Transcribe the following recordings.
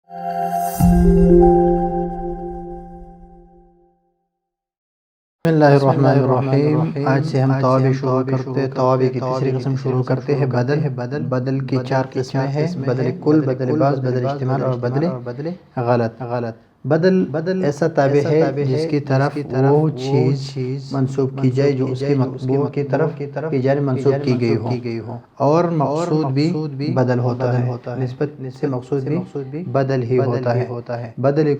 بسم اللہ الرحمن الرحیم۔ آج سے ہم توابع شروع کرتے ہیں۔ توابع کی تیسری قسم شروع کرتے ہیں بدل کی چار قسمیں ہیں: بدل کل، بدل بعض، بدل احتمال اور بدل غلط۔ بدل ایسا تابع ہے جس کی طرف وہ چیز منسوب کی جائے جو اس کے مطبوع کی طرف کی جانب منسوب کی گئی ہو، اور مقصود بھی بدل ہوتا ہے، نسبت سے مقصود بھی بدل ہی ہوتا ہے۔ بدل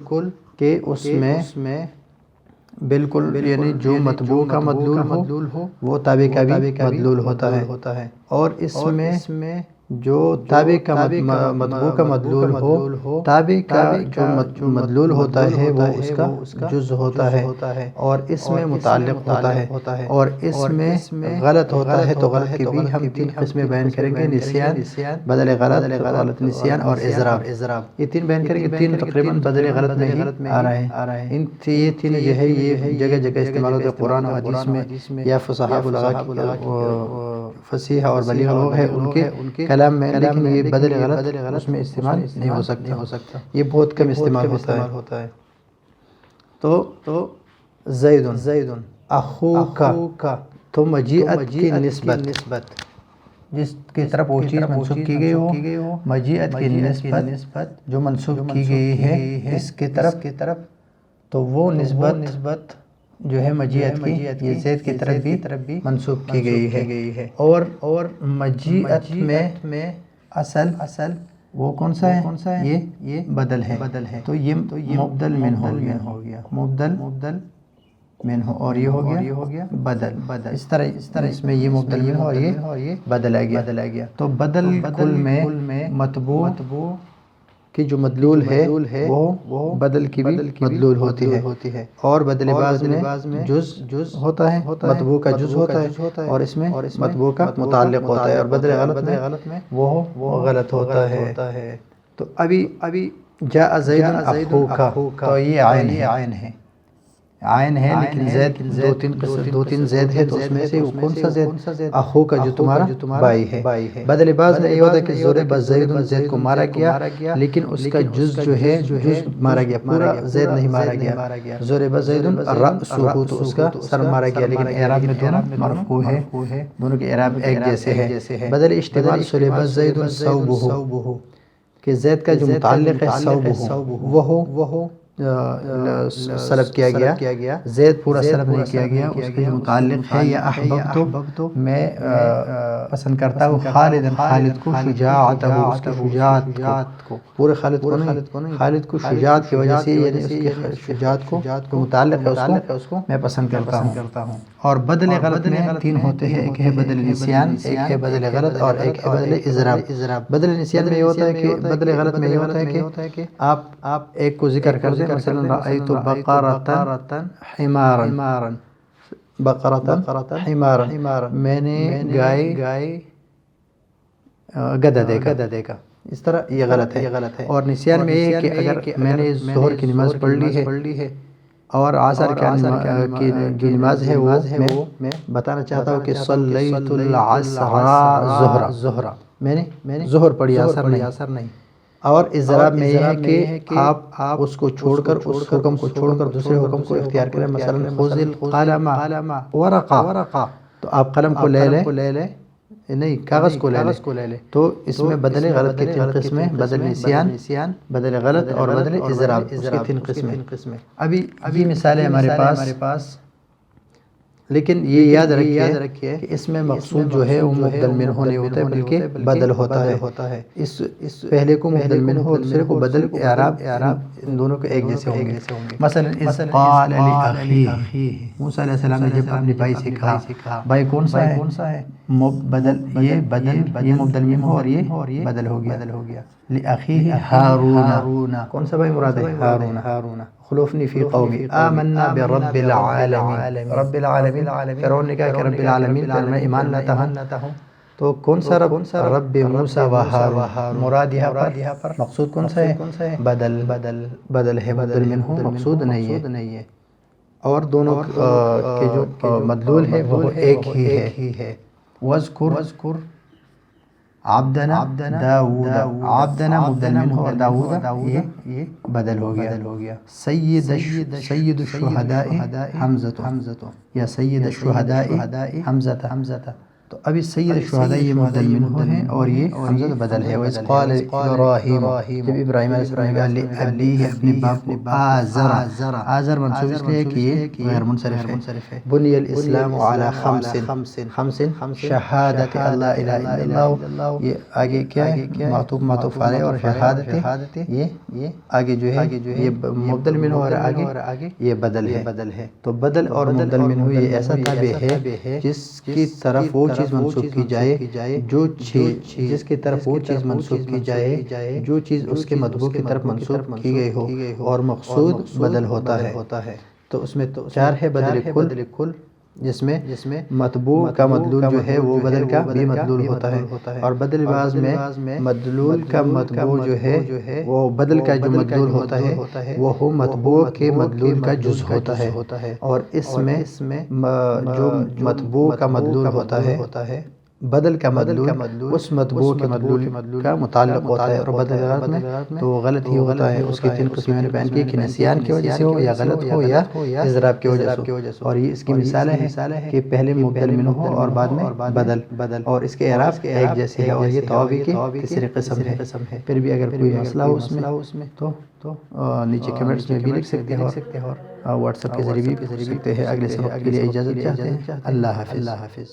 کل کہ اس میں بالکل یعنی جو مطبوع کا مدلول ہو وہ تابع کا بھی مدلول ہوتا ہے، اور اس میں جو تابع کا مطبوع کا مدلول ہو، تابع کا جو مدلول ہوتا ہے وہ اس کا جز ہوتا ہے اور اس میں متعلق ہوتا ہے، اور اس میں غلط ہوتا ہے تو غلط کی بھی ہم تین قسمیں بیان کریں گے: نسیان، بدل غلط نسیان اور اضراب۔ یہ تین بیان کریں گے، تین تقریباً بدل غلط میں ہی آ رہے ہیں۔ یہ تین جو ہے یہ جگہ جگہ استعمال ہوتے ہیں قرآن و حدیث میں، یا فصحاء بلاغہ فصیح اور بلیغ لوگ ہیں ان کے کلام میں، لیکن یہ بدل غلط اس میں استعمال نہیں ہو سکتا، یہ بہت کم استعمال ہوتا ہے۔ تو زید اخوک، تو مجیعت کی نسبت جس کی طرف وہ چیز منسوب کی گئی ہو، مجیعت کی نسبت جو منسوب کی گئی ہے اس کی طرف، تو وہ نسبت جو ہے مجیعت کی، یہ زید کی طرف بھی منسوب کی گئی ہے۔ اور مجیعت میں اصل وہ کون سا ہے؟ یہ بدل ہے، تو یہ مبدل منہ ہو گیا، مبدل منہ، اور یہ ہو گیا بدل۔ اس طرح اس میں یہ مبدل منہ اور یہ بدل آ گیا۔ تو بدل کل میں مطبوع کی جو مدلول ہے وہ بدل کی بھی مدلول ہوتی ہے، اور بدل بعض میں جز ہوتا ہے، مطبوع کا جز ہوتا ہے، اور اس میں مطبوع کا متعلق ہوتا ہے، اور بدل غلط میں وہ غلط ہوتا ہے۔ تو ابھی جاء زید اخوک، تو یہ عین ہے لیکن زید دو تین زید ہے، تو اس میں سے کون سا زید؟ اخوک جو تمہارا بھائی ہے۔ بدل بعض میں یہ ہوتا ہے کہ ضرب زید، زید کو مارا گیا، لیکن اس کا جز جو ہے جز مارا گیا، پورا زید نہیں مارا گیا۔ ضرب زید رأسہ، تو اس کا سر مارا گیا، لیکن اعراب میں دونوں مرفوع ہے، دونوں کے اعراب ایک جیسے ہے۔ بدل اشتمال صلب زید ثوبہ، کہ زید کا جو متعلق ہے ثوبہ وہ سلب کیا گیا، زید پورا سلب نہیں کیا گیا، اس کا جو متعلق ہے یا احببت، میں پسند کرتا ہوں خالد کو، شجاعتہ، اس کی شجاعت کو، پورے خالد کو نہیں، خالد کو شجاعت کی وجہ سے، یعنی اس کی شجاعت کو جو متعلق ہے اس کو میں پسند کرتا ہوں۔ اور بدل غلط میں تین ہوتے ہیں، ایک ہے بدل نسیان، ایک ہے بدل غلط، اور ایک ہے بدل اضراب۔ بدل نسیان میں یہ ہوتا ہے کہ بدل غلط میں یہ ہوتا ہے کہ آپ ایک کو ذکر کر دیں، مثلا رأیت بقرۃ حمارا، میں نے گائے گدھا دیکھا، اس طرح یہ غلط ہے۔ اور نسیان میں یہ ہے کہ اگر میں نے ظہر کی نماز پڑھ لی ہے اور عصر کی جو نماز ہے وہ میں بتانا چاہتا ہوں کہ صلیت العصر ظہر، میں نے ظہر پڑھی، عصر نہیں۔ اور اضراب میں یہ ہے کہ آپ اس کو چھوڑ کر، اس حکم کو چھوڑ کر دوسرے حکم کو اختیار کریں، مثلا خذ القلم ورقہ، تو آپ قلم کو لے لیں، نہیں کاغذ کو لے لیں۔ تو اس میں بدل غلط کی تین قسمیں: بدل نسیان، بدل غلط اور بدل اضراب، اس کی تین قسمیں۔ ابھی مثالیں ہمارے پاس، لیکن یہ یاد رکھیے کہ اس میں مقصود جو ہے وہ مبدل منہ نہیں ہوتا ہے بلکہ بدل ہوتا ہے۔ اس پہلے کو مبدل منہ اور دوسرے کو بدل، اعراب ان دونوں کے ایک جیسے ہوں گے۔ مثلا اذ قال لأخیہ، موسیٰ علیہ السلام نے جب اپنے بھائی سے کہا، بھائی کون سا ہے؟ یہ مبدل منہ اور یہ بدل ہو گیا۔ لأخیہ ہارون، کون سا بھائی مراد ہے؟ ہارون۔ خلفنی فی قومی آمنا برب العالمین، رب العالمین، فرعون نے کہا کہ رب العالمین پر میں ایمان لاتا ہوں، تو کون سا رب؟ رب موسیٰ و ہارون، مراد یہاں پر مقصود کون سا ہے؟ بدل ہے، بدل منہ مقصود نہیں ہے، اور دونوں کے جو مدلول ہے وہ ایک ہی ہے۔ وذکر، عبدنا داؤد، عبدنا مبدل منه اور داؤد یہ بدل ہو گیا. سید الشہداء حمزہ یا سید الشہداء حمزہ. تو ابھی سید الشہداء یہ مبدل منہ ہے اور یہ حمزہ بدل ہے. وَإِذْ قَالَ إِبْرَاہِيمُ، جب ابراہیم علیہ السلام نے کہا لِأَبِيهِ اپنے باپ کو آزر منصوب اس لیے کہ یہ غیر منصرف ہے. بنی الاسلام علی خمس شہادت اللہ الہ الا اللہ، یہ آگے کیا ہے معطوف علیہ اور شہادت یہ آگے جو ہے یہ مبدل منہ اور آگے یہ بدل ہے. تو بدل اور مبدل منہ یہ ایسا تابع ہے جس کی طرف وہ چیز منسوب کی جائے جو چیز جس کی طرف وہ چیز منسوب کی جائے جو چیز اس کے مطبوع کی طرف منسوب کی گئی ہو اور مقصود بدل ہوتا ہے. تو اس میں 4 ہے بدل کل، جس میں مطبوع کا مدلول جو ہے وہ بدل کا بھی مدلول ہوتا ہے، اور بدل بعض میں مدلول کا مطبوع جو ہے وہ بدل کا جو مدلول ہوتا ہے وہ مطبوع کے مدلول کا جز ہوتا ہے. اور اس میں جو مطبوع کا مدلول ہوتا ہے بدل کا مدلول اس مطبوع کے مدلول کا متعلق ہوتا ہے. اور بدل غلط میں تو غلط ہی ہوتا ہے. اس کی 3 قسمیں میں نے بیان کی کہ نسیان کی وجہ سے ہو یا غلط ہو یا اضراب کی وجہ سے. اور یہ اس کی مثالیں ہیں کہ پہلے مبدل منہ ہو اور بعد میں بدل، اور اس کے اعراب ایک جیسے ہے اور یہ توابع کی تیسری قسم ہے. پھر بھی اگر کوئی مسئلہ ہو اس میں تو نیچے کمنٹس میں بھی لکھ سکتے ہیں اور واٹس ایپ کے ذریعے بھی پوچھ سکتے ہیں. اگلے سبق کے لیے اجازت چاہتے ہیں. اللہ حافظ.